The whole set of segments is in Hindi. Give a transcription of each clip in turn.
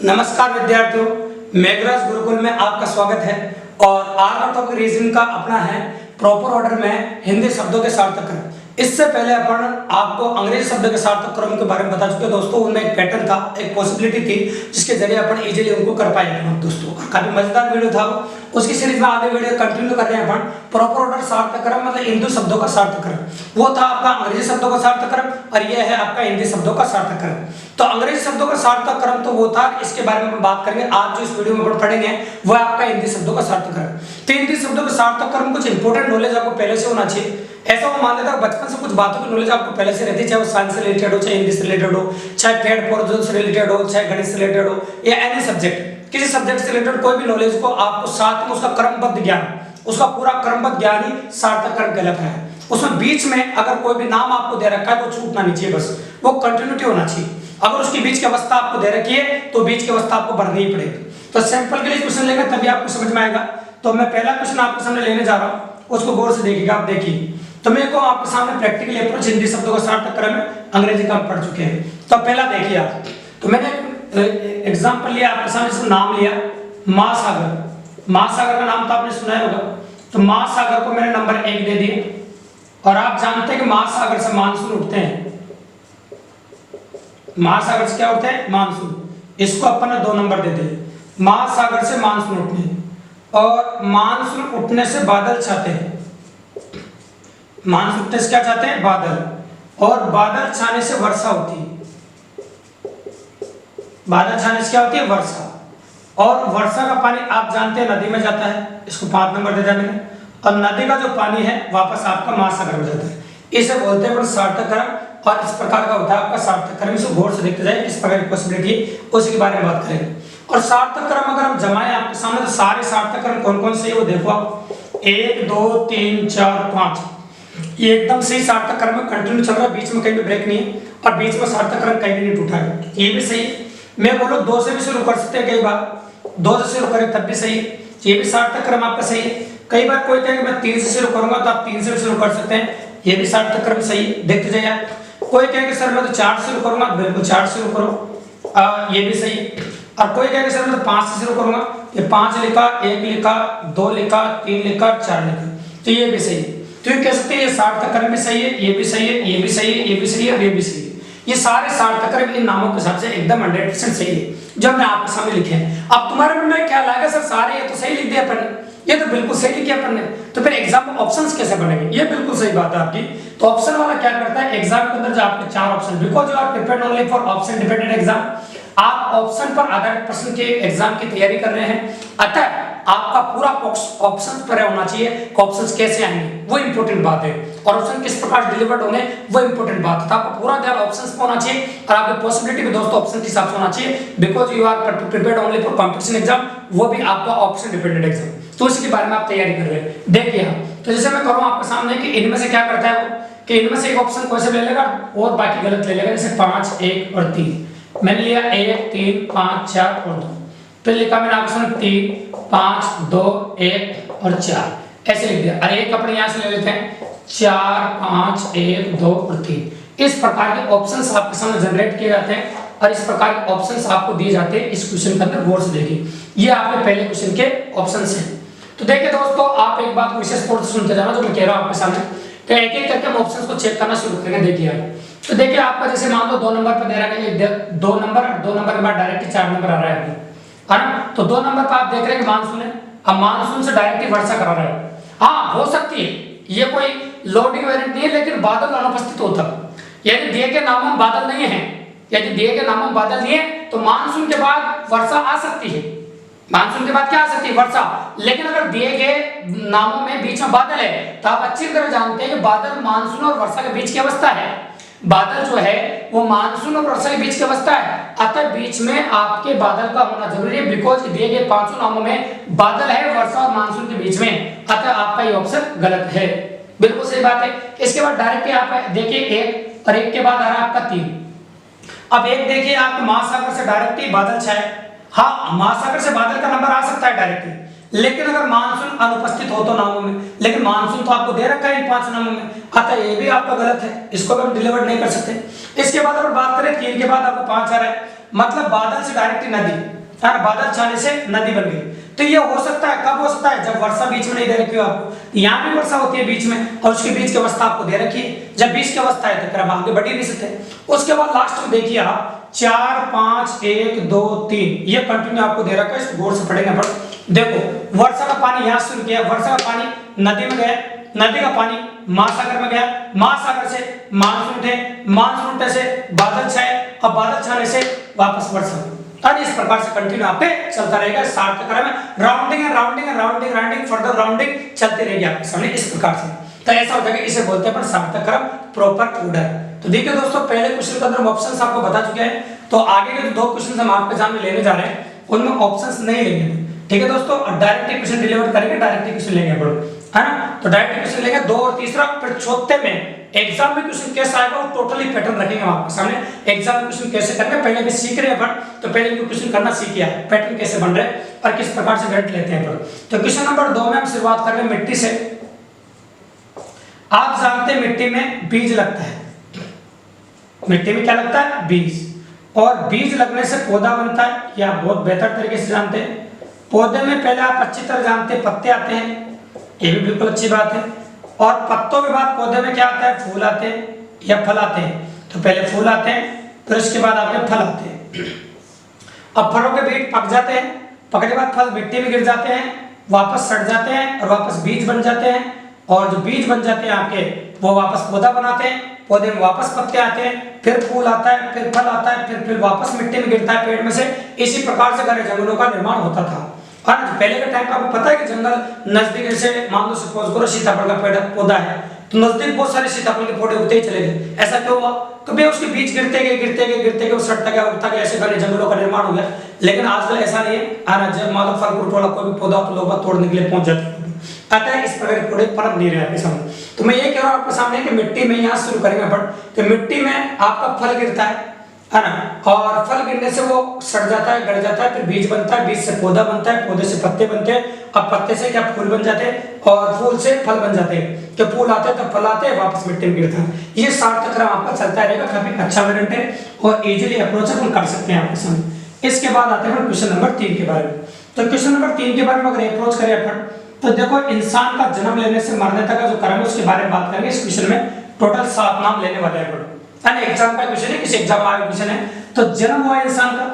नमस्कार विद्यार्थियों, मेघराज गुरुकुल में आपका स्वागत है। और आज का टॉपिक रीजनिंग का अपना है प्रॉपर ऑर्डर में हिंदी शब्दों के सार्थक क्रम। इससे पहले अपन आपको अंग्रेजी शब्दों के सार्थक क्रम के बारे में बता चुके दोस्तों। उनमें एक पैटर्न था, एक पॉसिबिलिटी थी जिसके जरिए अपन इजीली उनको कर पाएंगे दोस्तों। काफी मजेदार वीडियो था वो। उसकी सीरीज में आगे वीडियो कंटिन्यू कर रहे हैं अपन। प्रॉपर ऑर्डर सार्थक क्रम मतलब हिंदी शब्दों का सार्थक क्रम। वो था आपका अंग्रेजी शब्दों का सार्थक क्रम और यह है आपका हिंदी शब्दों का सार्थक क्रम। तो अंग्रेजी शब्दों का सार्थक क्रम तो वो था, इसके बारे में बात करेंगे आज जो इस वीडियो में पढ़ेंगे वो आपका हिंदी शब्दों का सार्थक क्रम। तो हिंदी शब्दों के सार्थक क्रम कुछ इंपॉर्टेंट नॉलेज आपको पहले से होना चाहिए। ऐसा वो मान लेता है बचपन से कुछ बातों की नॉलेज आपको पहले से रहती है, चाहे वो साइंस से रिलेटेड हो, चाहे हिंदी से रिलेटेड हो, चाहे पेड़ पौधों से रिलेटेड हो, चाहे गणित से रिलेटेड हो या एनी सब्जेक्ट, किसी सब्जेक्ट से रिलेटेड कोई भी नॉलेज को आपको साथ में उसका क्रमबद्ध ज्ञान, उसका पूरा क्रमबद्ध ज्ञान ही सार्थक क्रम कहलाता है। उसमें बीच में अगर कोई भी नाम आपको दे रखा है तो छूटना नहीं चाहिए, बस वो कंटिन्यूटी होना चाहिए। अगर उसकी बीच की अवस्था आपको दे रखी है तो बीच की अवस्था आपको भरनी ही पड़ेगी। तो सैंपल के लिए क्वेश्चन लेंगे तभी आपको समझ में आएगा। तो मैं पहला क्वेश्चन आपके सामने लेने जा रहा हूँ, उसको गौर से देखिएगा। आप देखिए, तो मेरे को आपके सामने प्रैक्टिकल अप्रोच हिंदी शब्दों का सार्थक क्रम है, अंग्रेजी का हम पढ़ चुके हैं। तो पहला देखिए आप, तो मैंने एग्जांपल लिया आपके सामने, इसका नाम लिया महासागर। महासागर का नाम तो आपने सुना होगा। तो महासागर को मैंने नंबर 1 दे दिया। और आप जानते हैं कि महासागर से मानसून उठते हैं। महासागर से क्या उठते हैं? मानसून। इसको अपन ने 2 नंबर दे दिए। महासागर से मानसून उठने और मानसून उठने से बादल छाते हैं। मानसून उठने से क्या चाहते हैं? बादल। और बादल छाने से वर्षा होती है। बादल छाने से क्या होती है? वर्षा। और वर्षा का पानी आप जानते हैं नदी में जाता है, इसको 5 नंबर दे दिया मैंने। और नदी का जो पानी है वापस आपका महासागर में जाता है। इसे बोलते हैं सार्थक क्रम। और इस प्रकार का होता है आपका सार्थक क्रम। इसे गौर से देखते जाए, किस प्रकार की पॉसिबिलिटी है उसी के बारे में बात करेंगे। और सार्थक क्रम अगर हम जमाएं आपके सामने तो सारे सार्थक क्रम कौन कौन से है वो देखो आप। 1 2 3 4 5 ये एकदम सही सार्थक क्रम में कंटिन्यू चल रहा है, बीच में कहीं भी ब्रेक नहीं है और बीच में सार्थक क्रम कहीं भी नहीं टूटा है। ये भी सही है। मैं बोलो 2 से भी शुरू कर सकते हैं, कई बार 2 से शुरू करें तब भी सही है। ये भी सार्थक क्रम आपका सही है। कई बार कोई कहेगा मैं 3 से शुरू करूंगा तो आप 3 से भी शुरू कर सकते हैं, ये भी सार्थक क्रम सही है। देखते जाइए आप। कोई कहेगा सर मैं तो 4 से शुरू करूंगा, बिल्कुल 4 से शुरू करो, ये भी सही है। और कोई कहेगा सर मैं तो 5 से शुरू करूंगा, ये 5 लिखा, 1 लिखा, 2 लिखा, 3 लिखा, 4 लिखा, तो ये भी सही है। तो ये कह सकते हैं ये सार्थक क्रम भी सही है, ये भी सही है, ये भी सही है, ये भी सही है और ये भी सही है। ये सारे सार्थक क्रम इन नामों के हिसाब से एकदम 100% सही है जो हमने आपके सामने लिखे हैं। अब तुम्हारे मन में क्या लगा सर सारे ये तो सही लिख दिया अपन ने, ये तो बिल्कुल सही लिखा अपन ने, तो फिर एग्जाम में ऑप्शंस कैसे बनेंगे? ये बिल्कुल सही बात है आपकी। तो ऑप्शन वाला क्या करता है एग्जाम के अंदर जो आपके 4 option, because you are prepared only for option dependent exam, आप ऑप्शन पर आधारित प्रश्न के एग्जाम की तैयारी कर रहे हैं, अतः आपका पूरा ऑप्शन पर होना चाहिए कि ऑप्शंस कैसे आएंगे वो इंपॉर्टेंट बात है। और ऑप्शन किस प्रकार डिलीवर्ड होंगे वो इंपॉर्टेंट बात है। तो आपका पूरा ध्यान ऑप्शंस पर होना चाहिए और आपकी पॉसिबिलिटी भी दोस्तों ऑप्शन के हिसाब से होना चाहिए, because you are prepared only for competition exam, वो भी आपका ऑप्शन डिपेंडेंट एग्जाम। तो इसी के बारे में आप तैयारी कर रहे हैं। देखिए हम, तो जैसे मैं करूँ आपके सामने कि इनमें से क्या करता है वो, कि इनमें से एक ऑप्शन कोई से ले लेगा और बाकी गलत ले लेगा। जैसे 5 1 और 3 मैंने लिया, 1 3 5 4 और 2, फिर लिखा मैंने आपके सामने 3 5 2 1 और 4, ऐसे लिख दिया। और एक अपने यहाँ से ले लेते हैं 4 5 1 2 और 3। इस प्रकार के ऑप्शंस आपके सामने जनरेट किए जाते हैं और इस प्रकार के ऑप्शंस आपको दिए जाते हैं इस क्वेश्चन के अंदर। गौर से देखिए, ये आपके पहले क्वेश्चन के ऑप्शंस हैं। तो देखिए दोस्तों, आप एक बात विशेष तौर से सुनते जाना जो मैं कह रहा हूं आपके सामने, तो एक एक करके हम ऑप्शंस को चेक करना शुरू करेंगे। देखिए तो देखिए आपका जैसे मान लो 2 नंबर पर दे रहा है 2 नंबर, 2 नंबर के बाद डायरेक्ट 4 नंबर आ रहा है ना। तो 2 नंबर पर आप देख रहे हैं कि मानसून है। अब मानसून से डायरेक्ट वर्षा करा रहा है। हाँ हो सकती है, ये कोई लोडिंग वेरिएंट नहीं है, लेकिन बादल अनुपस्थित होता, यानी दिए के नामों में बादल नहीं है, यदि दिए के नामों में बादल नहीं है तो मानसून के बाद वर्षा आ सकती है। मानसून के बाद क्या आ सकती है? वर्षा। लेकिन अगर दिए गए नामों में बीच में बादल है तो आप अच्छी तरह जानते हैं कि बादल मानसून और वर्षा के बीच की अवस्था है। बादल जो है वो मानसून और वर्षा के बीच की अवस्था है, अतः बीच में आपके बादल का होना जरूरी है, बिकॉज दिए गए 5 नामों में बादल है वर्षा और मानसून के बीच में, अतः आपका ये ऑप्शन गलत है। बिल्कुल सही बात है। इसके बाद डायरेक्ट आप देखिए 1 और 1 के बाद आ रहा है आपका 3। अब 1 देखिए आप महासागर से डायरेक्ट ही बादल छाए। हाँ महासागर से बादल का नंबर आ सकता है डायरेक्टली, लेकिन अगर मानसून अनुपस्थित हो तो नामों में, लेकिन मानसून तो आपको दे रखा है इन 5 नामों में, अतः ये भी आपका गलत है, इसको भी हम डिलीवर नहीं कर सकते। इसके बाद अगर बात करें 3 के के बाद आपको 5 आ रहा है, मतलब बादल से डायरेक्ट नदी, बादल छाने से नदी बन गई। तो ये हो सकता है, कब हो सकता है, जब वर्षा बीच में नहीं दे रखी हो आपको। यहाँ भी वर्षा होती है बीच में और उसके बीच की अवस्था आपको दे रखी है। जब बीच की अवस्था है तो फिर हम आगे बढ़ ही नहीं सकते। उसके बाद लास्ट में देखिए आप 4 5 1 2 3 ये कंटिन्यू आपको दे रखा है, इसको गौर से पढ़ेंगे अपन। देखो वर्षा का पानी यहाँ शुरू किया, वर्षा का पानी नदी में गया, नदी का पानी महासागर में गया, महासागर से मानसून उठे, मानसून उठे से बादल छाए और बादल छाने से वापस वर्षा। और इस प्रकार से कंटिन्यू आपके चलता रहेगा। सार्थक क्रम में राउंडिंग है, राउंडिंग है, राउंडिंग राउंडिंग फर्दर राउंडिंग चलती रहेगी आपके सामने इस प्रकार से। तो ऐसा हो जाएगा, इसे बोलते हैं सार्थक क्रम, प्रॉपर ऑर्डर। तो देखिए दोस्तों, पहले क्वेश्चन के अंदर हम ऑप्शंस आपको बता चुके हैं, तो आगे के जो 2 क्वेश्चन हम आपके सामने लेने जा रहे हैं उनमें ऑप्शंस नहीं लेंगे। ठीक है दोस्तों, डायरेक्ट क्वेश्चन डिलीवर करेंगे, डायरेक्ट क्वेश्चन लेंगे अपन, है ना। तो डायरेक्ट क्वेश्चन लेंगे 2 और तीसरा, फिर चौथे में एग्जाम में क्वेश्चन कैसा आएगा वो टोटली पैटर्न रखेंगे हम आपके सामने। एग्जाम में क्वेश्चन कैसे करने पहले भी सीख रहे हैं अपन, तो पहले इनको क्वेश्चन करना सीखिए, पैटर्न कैसे बन रहे हैं और किस प्रकार से गणित लेते हैं अपन। तो क्वेश्चन नंबर 2 में हम शुरुआत कर रहे हैं मिट्टी से। आप जानते हैं मिट्टी में बीज लगता है, मिट्टी में क्या लगता है, बीज। और बीज लगने से पौधा बनता है, यह आप बहुत बेहतर तरीके से जानते हैं। पौधे में पहले आप अच्छी तरह जानते हैं पत्ते आते हैं, ये भी बिल्कुल अच्छी बात है। और पत्तों के बाद पौधे में क्या आता है, फूल आते हैं या फल आते हैं। तो पहले फूल आते हैं, फिर उसके बाद आपके फल आते हैं। अब फलों के बीज पक जाते हैं, पकने के बाद फल मिट्टी में गिर जाते हैं, वापस सड़ जाते हैं और वापस बीज बन जाते हैं। और जो बीज बन जाते हैं आपके, वो वापस पौधा बनाते हैं, पौधे में वापस पत्ते आते हैं, फिर फूल आता है, फिर फल आता है, फिर वापस मिट्टी में गिरता है पेड़ में से। इसी प्रकार से घने जंगलों का निर्माण होता था। और पहले के टाइम पे आपको पता है कि जंगल नजदीक, जैसे मान लो सपोज करो सीताफल का पेड़ पौधा है, तो नजदीक बहुत सारे सीताफल के पौधे उगते ही चले गए। ऐसा क्यों हुआ, कभी उसके बीज गिरते गए गिरते गए गिरते गए, वो सड़ता गया उगता गया, ऐसे घने जंगलों का निर्माण हो गया। लेकिन आजकल ऐसा नहीं है, जब मान लो फल फ्रूट वाला कोई भी पौधा तो लोग तोड़ने के लिए पहुंच जाते हैं। अतः इस प्रकार के प्रोडक्ट फर्क नहीं रहे आपके सामने। तो मैं ये कह रहा हूँ आपके सामने कि मिट्टी में यहाँ शुरू करेंगे अपन, तो मिट्टी में आपका फल गिरता है ना, और फल गिरने से वो सड़ जाता है, गड़ जाता है, फिर बीज बनता है, बीज से पौधा बनता है, पौधे से पत्ते बनते हैं, अब पत्ते से क्या फूल बन जाते हैं, और फूल से फल बन जाते हैं। तो फूल आते हैं तो फल आते हैं, वापस मिट्टी में गिरता है। ये सार्थक क्रम आपका चलता रहेगा, काफी अच्छा वेरिएंट है और इजीली अप्रोच अपन कर सकते हैं आपके सामने। इसके बाद आते हैं क्वेश्चन नंबर 3 के बारे में। तो क्वेश्चन नंबर 3 के बारे में अगर अप्रोच करें अपन, तो देखो इंसान का जन्म लेने से मरने तक का जो क्रम है उसके बारे में बात करेंगे। इस क्वेश्चन में टोटल 7 नाम लेने वाले हैं अपन। एग्जाम का क्वेश्चन है, किसी एग्जाम में आया क्वेश्चन है। तो जन्म हुआ इंसान का,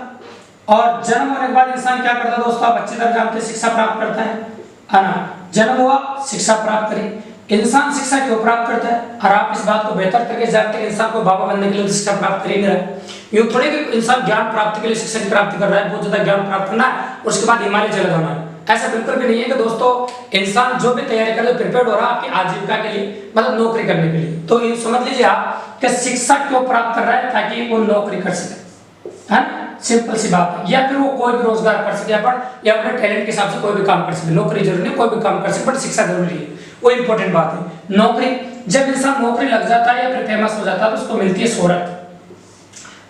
और जन्म होने के बाद इंसान क्या करता है दोस्तों, आप अच्छी तरह जानते हैं, शिक्षा प्राप्त करता है ना। जन्म हुआ, शिक्षा प्राप्त करी। इंसान शिक्षा क्यों प्राप्त करता है, और आप इस बात को बेहतर तरीके से जानते हैं, इंसान को बाबा बनने के लिए शिक्षा प्राप्त कर ही नहीं रहा है। यूं थोड़ी कि इंसान ज्ञान प्राप्ति के लिए शिक्षा की प्राप्ति कर रहा है, बहुत ज्यादा ज्ञान प्राप्त करना है उसके बाद हिमालय चले जाना है, ऐसा बिल्कुल भी नहीं है। कि दोस्तों इंसान जो भी तैयारी कर रहे, प्रिपेयर्ड हो रहा है आपकी आजीविका के लिए, मतलब नौकरी करने के लिए। तो ये समझ लीजिए आप कि शिक्षा क्यों प्राप्त कर रहा है, ताकि वो नौकरी कर सके, है सिंपल सी बात है। या फिर वो कोई भी रोजगार कर सके अपन, या अपने टैलेंट के हिसाब से कोई भी काम कर सके। नौकरी जरूरी नहीं, कोई भी काम कर सके, बट शिक्षा जरूरी है, वो इंपॉर्टेंट बात है। नौकरी, जब इंसान नौकरी लग जाता है या फिर फेमस हो जाता है तो उसको मिलती है शोहरत,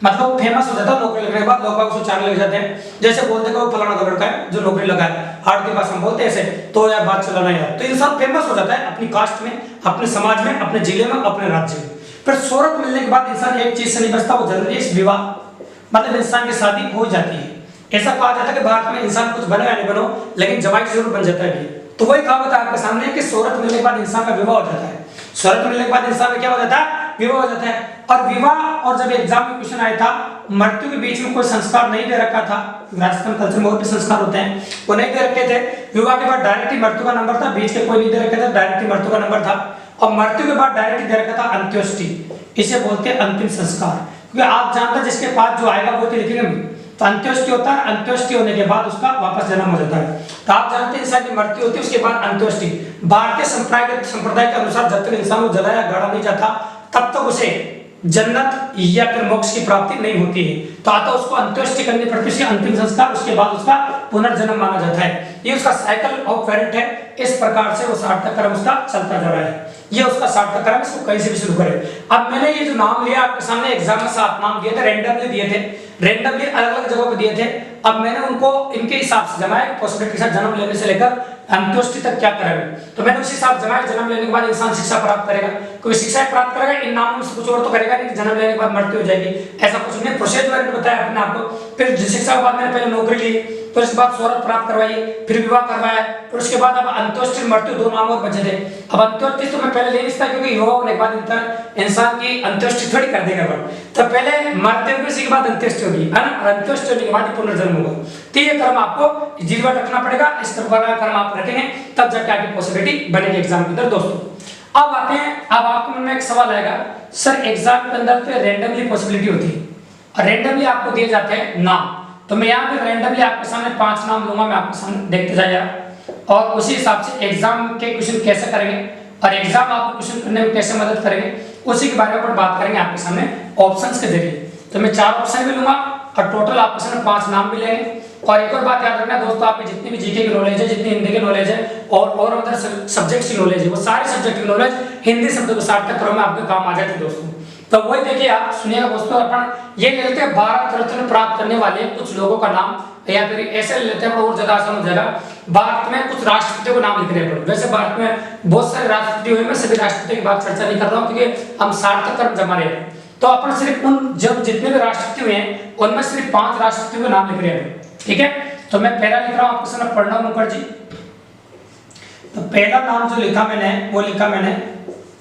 मतलब फेमस हो जाता है। नौकरी लगने के बाद लोग उसको चाहने लग जाते हैं, जैसे बोलते हैं कि फलाना का लड़का है जो नौकरी लगा है, हार्ड के पास हम बोलते हैं ऐसे, तो यार बात चलाना यार। तो इंसान फेमस हो जाता है अपनी कास्ट में, अपने समाज में, अपने जिले में, अपने राज्य में। फिर शोहरत मिलने के बाद इंसान एक चीज से नहीं बचता, वो जरूरी है विवाह, मतलब इंसान की शादी हो जाती है। ऐसा कहा जाता है कि भारत में इंसान कुछ बने या नहीं बनो, लेकिन जवाई जरूर बन जाता है। तो वही कहावत आपके सामने है कि शोहरत मिलने के बाद इंसान का विवाह हो जाता है। शोहरत मिलने के बाद इंसान का क्या हो जाता है, विवाह हो जाता है। और विवाह, और जब एग्जाम में क्वेश्चन आया था, मृत्यु के बीच में कोई संस्कार नहीं दे रखा था। राजस्थान कल्चर में और भी संस्कार होते हैं, वो नहीं दे रखे थे। विवाह के बाद डायरेक्ट ही मृत्यु का नंबर था, बीच के कोई नहीं दे रखे थे, डायरेक्ट ही मृत्यु का नंबर था। और मृत्यु के बाद डायरेक्ट दे रखा था अंत्येष्टि, इसे बोलते हैं अंतिम संस्कार। क्योंकि आप जानते हैं जिसके पास जो आएगा वो तो लिखेंगे, तो अंत्येष्टि होता है, अंत्येष्टि होने के बाद उसका वापस जन्म हो जाता है। तो आप जानते हैं इंसान की मृत्यु होती है, उसके बाद अंत्येष्टि। भारतीय संप्रदाय के अनुसार जब तक इंसान को जलाया गाड़ा नहीं जाता, तब तक उसे जन्नत या फिर मोक्ष की प्राप्ति नहीं होती है। तो आता उसको अंत्येष्टि करनी पड़ती है, अंतिम संस्कार, उसके बाद उसका पुनर्जन्म माना जाता है। ये उसका साइकिल ऑफ पेरेंट है। इस प्रकार से वो सार्थक क्रम उसका चलता जा रहा है। ये उसका सार्थक क्रम, इसको कहीं से भी शुरू करें। अब मैंने ये जो नाम लिया आपके सामने एग्जाम में 7 नाम दिए थे, रैंडमली दिए थे, रैंडमली अलग अलग जगहों पे दिए थे। अब मैंने उनको इनके हिसाब से जमाया, पॉसिबिलिटी के साथ जन्म लेने से लेकर अंत्येष्टि तक क्या करेंगे। तो मैंने उसी हिसाब से जमाया, जन्म लेने के बाद इंसान शिक्षा प्राप्त करेगा, कोई शिक्षा प्राप्त करेगा, इन नामों में से कुछ और तो करेगा नहीं, जन्म लेने के बाद मृत्यु हो जाएगी, ऐसा कुछ नहीं। प्रोसेस मैंने बताया अपने आपको। फिर शिक्षा के बाद मैंने पहले नौकरी ली, फिर उसके बाद शोहरत प्राप्त करवाई, फिर विवाह करवाया, फिर उसके बाद अब अंत्येष्टि मृत्यु 2 नाम और बचे थे। अब अंत्येष्टि तो मैं पहले ले नहीं सकता, क्योंकि विवाह होने के बाद इंसान की अंत्येष्टि थोड़ी कर देगा। तो पहले मरते हुए उसी के बाद अंत्येष्टि होगी, है ना, और अंत्येष्टि होने के बाद पुनर्जन्म होगा। तो ये क्रम आपको जीवन रखना पड़ेगा, इस तरह का क्रम आप रखेंगे तब जाके आगे पॉसिबिलिटी बनेगी एग्जाम के अंदर। दोस्तों अब आते हैं, अब आपके मन में एक सवाल आएगा, सर एग्जाम के अंदर तो रैंडमली पॉसिबिलिटी होती है और रैंडमली आपको दिए जाते हैं नाम, तो मैं यहाँ पे रैंडमली आपके सामने 5 नाम लूंगा, मैं आपके सामने देखते जाइए और उसी हिसाब से एग्जाम के क्वेश्चन कैसे करेंगे और एग्जाम आपको क्वेश्चन करने में कैसे मदद करेंगे उसी के बारे में अपन बात करेंगे आपके सामने ऑप्शंस के जरिए। तो मैं 4 ऑप्शन भी लूंगा और टोटल आपके सामने 5 नाम भी लेंगे। और एक और बात याद रखना दोस्तों, आपकी जितनी भी जीके की नॉलेज है, जितनी हिंदी की नॉलेज है और अदर सब्जेक्ट्स की नॉलेज है, वो सारे सब्जेक्ट की नॉलेज हिंदी शब्दों के सार्थक क्रम में आपके काम आ जाती है दोस्तों। तो वही देखिए आप सुनिएगा दोस्तों, अपन ये ले लेते हैं भारत रत्न प्राप्त करने वाले कुछ लोगों का नाम, या फिर ऐसे ले लेते हैं और ज्यादा आसान हो जाएगा। भारत में कुछ राष्ट्रपतियों को नाम लिख रहे हैं। वैसे भारत में बहुत सारे राष्ट्रपति हुए, मैं सभी राष्ट्रपति की बात चर्चा नहीं कर रहा हूँ क्योंकि हम सार्थक क्रम जमा रहे हैं। तो अपन सिर्फ उन जब जितने भी राष्ट्रपति हुए हैं उनमें सिर्फ 5 राष्ट्रपतियों के नाम लिख रहे हैं, ठीक है। तो मैं पहला लिख रहा हूँ आपके सामने प्रणब मुखर्जी। तो पहला नाम जो लिखा मैंने वो लिखा मैंने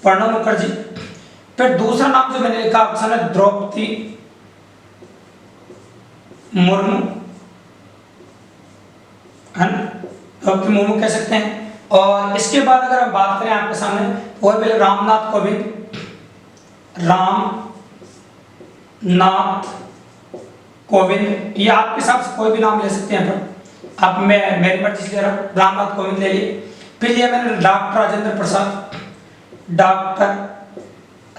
प्रणब मुखर्जी। फिर दूसरा नाम जो मैंने लिखा आपके सामने द्रौपदी मुर्मू, है ना, द्रौपदी मुर्मू कह सकते हैं। और इसके बाद अगर हम बात करें आपके सामने और पहले रामनाथ कोविंद, रामनाथ कोविंद, ये आपके हिसाब से कोई भी नाम ले सकते हैं पर आप, मैं मेरी मर्जी से ले रहा हूँ, रामनाथ कोविंद ले लिए। फिर लिया मैंने डॉक्टर राजेंद्र प्रसाद, डॉक्टर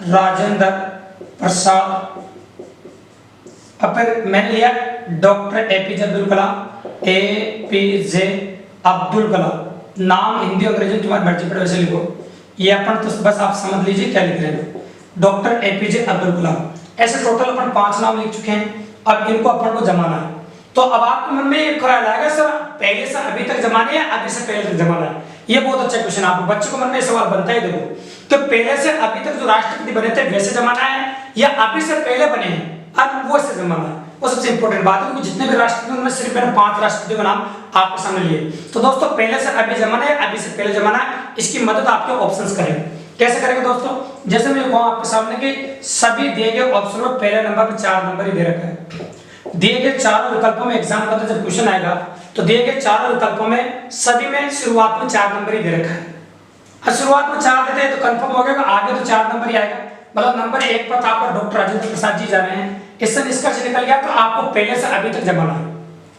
राजेंद्र प्रसाद। अब फिर मैंने लिया doctor APJ Abdul Kalam, APJ Abdul Kalam. नाम हिंदी अंग्रेजी तुम्हारी मर्जी पर वैसे लिखो, ये अपन तो बस आप समझ लीजिए क्या लिख रहे हैं, डॉक्टर एपीजे अब्दुल कलाम। ऐसे टोटल अपन 5 नाम लिख चुके हैं। अब इनको अपन को जमाना है। तो अब आपके मन में एक ख्याल आएगा, सर पहले से अभी तक जमाने या अभी से पहले तक जमाना है। ये बहुत अच्छा क्वेश्चन आपको बच्चों के मन में सवाल बनता है। देखो तो पहले से अभी तक जो राष्ट्रपति बने थे वैसे जमाना है या अभी से पहले बने हैं अब वो से जमाना है, वो सबसे इंपॉर्टेंट बात है। क्योंकि जितने भी राष्ट्रपति उनमें सिर्फ मैंने 5 राष्ट्रपतियों का नाम आपके सामने लिए। तो दोस्तों पहले से अभी जमाना है, अभी से पहले जमाना है, इसकी मदद आपके ऑप्शंस करेंगे। कैसे करेंगे दोस्तों, जैसे मैं कहूं आपके सामने कि सभी दिए गए ऑप्शन में पहले नंबर पे 4 नंबर ही दे रखा है। दिए गए चारों विकल्पों में एग्जाम का जब क्वेश्चन आएगा तो दिए गए चारों विकल्पों में सभी में शुरुआत में 4 नंबर ही दे रखा है। और शुरुआत में 4 देते हैं तो कंफर्म हो गया, आगे तो 4 नंबर ही आएगा। मतलब नंबर 1 पर आप डॉक्टर राजेंद्र प्रसाद जी जा रहे हैं, इससे निष्कर्ष निकल गया तो आपको पहले से अभी तक जमाना है।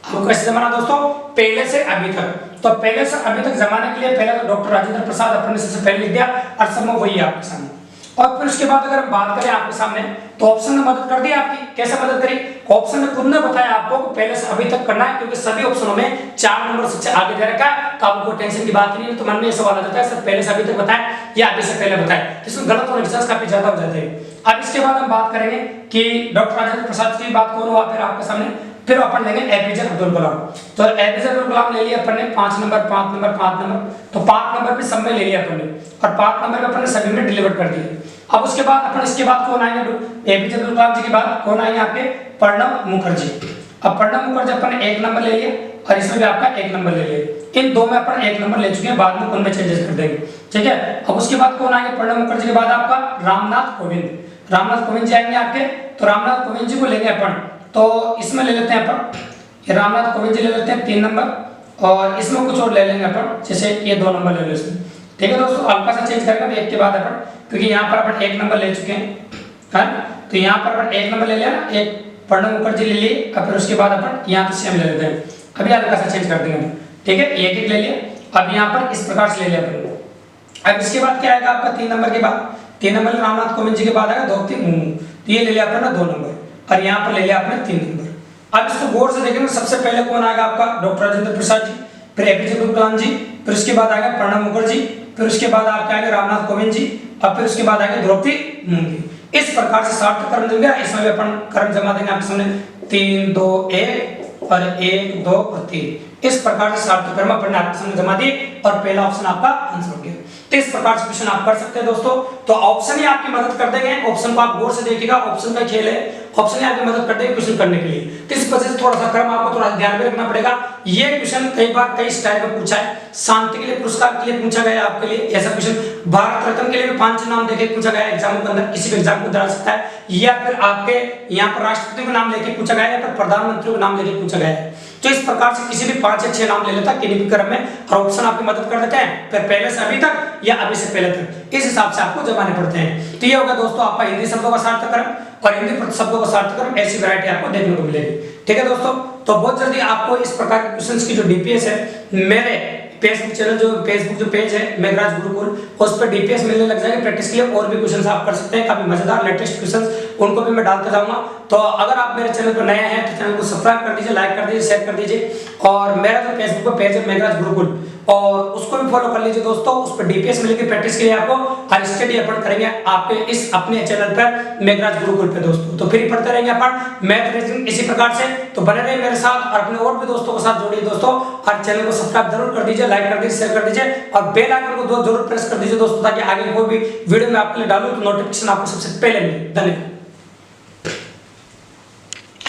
आपको कैसे जमाना दोस्तों, पहले से अभी तक। तो पहले से अभी तक जमाने के लिए पहले तो डॉक्टर राजेंद्र प्रसाद अपने सबसे पहले लिख दिया और सब में वही आपके सामने। और फिर उसके बाद अगर हम बात करें आपके सामने तो ऑप्शन ने मदद कर दी आपकी। कैसे मदद करी, ऑप्शन ने खुद ने बताया आपको कि पहले से अभी तक करना है, क्योंकि सभी ऑप्शनों में 4 नंबर सबसे आगे दे रखा है। तो आपको टेंशन की बात नहीं है। तो मन में ये सवाल आ जाता है सर पहले से अभी तक बताएं या अभी से पहले बताएं, इसमें गलत होने के चांस काफी ज्यादा हो जाते हैं। अब इसके बाद हम बात करेंगे कि डॉक्टर राजेंद्र प्रसाद की बात कौन हुआ फिर आपके सामने, फिर अपन लेंगे एपीजे अब्दुल कलाम। तो एपीजे अब्दुल कलाम ले लिया अपन ने 5 नंबर 5 नंबर 5 नंबर। तो 5 नंबर पे सब में ले लिया अपन ने और 5 नंबर पे अपन ने सभी में डिलीवर कर दिया। अब उसके बाद अपन इसके बाद कौन आएंगे, एपीजे अब्दुल कलाम जी के बाद कौन आएंगे आपके प्रणब मुखर्जी। अब प्रणब मुखर्जी अपन ने 1 नंबर ले लिया और इसमें भी आपका 1 नंबर ले लिया। इन दो में अपन 1 नंबर ले चुके हैं, बाद में उनमें चेंजेस कर देंगे, ठीक है। अब उसके बाद कौन आएंगे, प्रणब मुखर्जी के बाद आपका रामनाथ कोविंद। रामनाथ कोविंद जी आएंगे आपके। तो रामनाथ कोविंद जी को लेंगे अपन, तो इसमें ले लेते हैं अपन, ये रामनाथ कोविंद जी ले लेते हैं 3 नंबर और इसमें कुछ और ले लेंगे अपन, जैसे ये 2 नंबर ले लो इसमें, ठीक है दोस्तों। हल्का सा चेंज करेंगे एक के बाद अपन, क्योंकि यहाँ पर अपन 1 नंबर ले चुके हैं, तो यहाँ पर अपन 1 नंबर ले लिया ना, एक प्रणब मुखर्जी ले लिए और फिर उसके बाद अपन यहाँ पे सेम ले लेते हैं। अभी हल्का सा चेंज कर देंगे, ठीक है। एक ले लिया, अब यहाँ पर इस प्रकार से ले लिया अपन। अब इसके बाद क्या आएगा आपका 3 नंबर के बाद, 3 नंबर रामनाथ कोविंद जी के बाद आएगा द्रौपदी मुर्मू। तो ये ले लिया आपने 2 नंबर और यहाँ पर ले लिया आपने 3 नंबर। अब इसको गौर से देखेंगे, सबसे पहले कौन आएगा आपका डॉक्टर राजेंद्र प्रसाद जी, फिर एपीजे अब्दुल कलाम जी, फिर उसके बाद आएगा प्रणब मुखर्जी, फिर उसके बाद आपके आएंगे रामनाथ कोविंद जी, और फिर उसके बाद आएंगे द्रौपदी मुर्मू। इस प्रकार से 60 कर्म देंगे। इसमें भी अपन कर्म जमा देंगे आपके सामने 3 2 1 और 1 2 और 3। इस प्रकार से 60 कर्म अपन ने आपके सामने जमा दिए और पहला ऑप्शन आपका आंसर हो गया। तो इस प्रकार से क्वेश्चन आप कर सकते हैं दोस्तों। तो ऑप्शन ही आपकी मदद कर देंगे, ऑप्शन को आप गौर से देखिएगा, ऑप्शन का खेल है, ऑप्शन ही आपकी मदद कर देंगे क्वेश्चन करने के लिए। तो इस वजह से थोड़ा सा क्रम आपको थोड़ा ध्यान में रखना पड़ेगा। ये क्वेश्चन कई बार कई स्टाइल में पूछा है। शांति के लिए पुरस्कार के लिए पूछा गया आपके लिए ऐसा क्वेश्चन। भारत रत्न के लिए भी 5 नाम देके पूछा गया एग्जाम के अंदर, किसी भी एग्जाम को डाल सकता है, या फिर आपके यहाँ पर राष्ट्रपति का नाम लेके पूछा गया है, या फिर प्रधानमंत्री का नाम लेके पूछा गया है। तो इस प्रकार से किसी भी 5 या 6 नाम ले लेता है किसी भी क्रम में, और ऑप्शन आपकी मदद कर देते हैं, फिर पहले से अभी तक या अभी से पहले तक, इस हिसाब से आपको जमाने पड़ते हैं। तो ये होगा दोस्तों आपका हिंदी शब्दों का सार्थक्रम और हिंदी शब्दों का सार्थक्रम, ऐसी वैरायटी आपको देखने को मिलेगी। ठीक है दोस्तों, तो बहुत जल्दी आपको इस प्रकार के क्वेश्चंस की जो डीपीएस है मेरे फेसबुक चैनल जो पेज है मेघराज गुरुकुल, उस पर डीपीएस मिलने लग जाएगी प्रैक्टिस के लिए। और भी क्वेश्चंस आप कर सकते हैं, काफी मजेदार लेटेस्ट क्वेश्चंस, उनको भी मैं डालते जाऊंगा। तो अगर आप मेरे चैनल पर नए हैं तो चैनल को सब्सक्राइब कर दीजिए, लाइक कर दीजिए, शेयर कर दीजिए। और मेरा जो फेसबुक पर पेज है मेघराज गुरुकुल, और उसको भी फॉलो कर लीजिए दोस्तों। उस पर डीपीएस मिलेगी प्रैक्टिस के लिए आपको, और स्टडी अपन करेंगे आपके इस अपने चैनल पर मेघराज गुरुकुल पे दोस्तों। तो फिर पढ़ते रहेंगे अपन मैथ रीजनिंग इसी प्रकार से। तो बने रहिए मेरे साथ और अपने और भी दोस्तों के साथ जोड़िए दोस्तों, और चैनल को सब्सक्राइब जरूर कर दीजिए, लाइक कर दीजिए, शेयर कर दीजिए, और बेल आइकन को जरूर प्रेस कर दीजिए दोस्तों, ताकि आगे कोई भी वीडियो मैं आपके लिए डालूं तो नोटिफिकेशन आपको सबसे पहले मिले। धन्यवाद।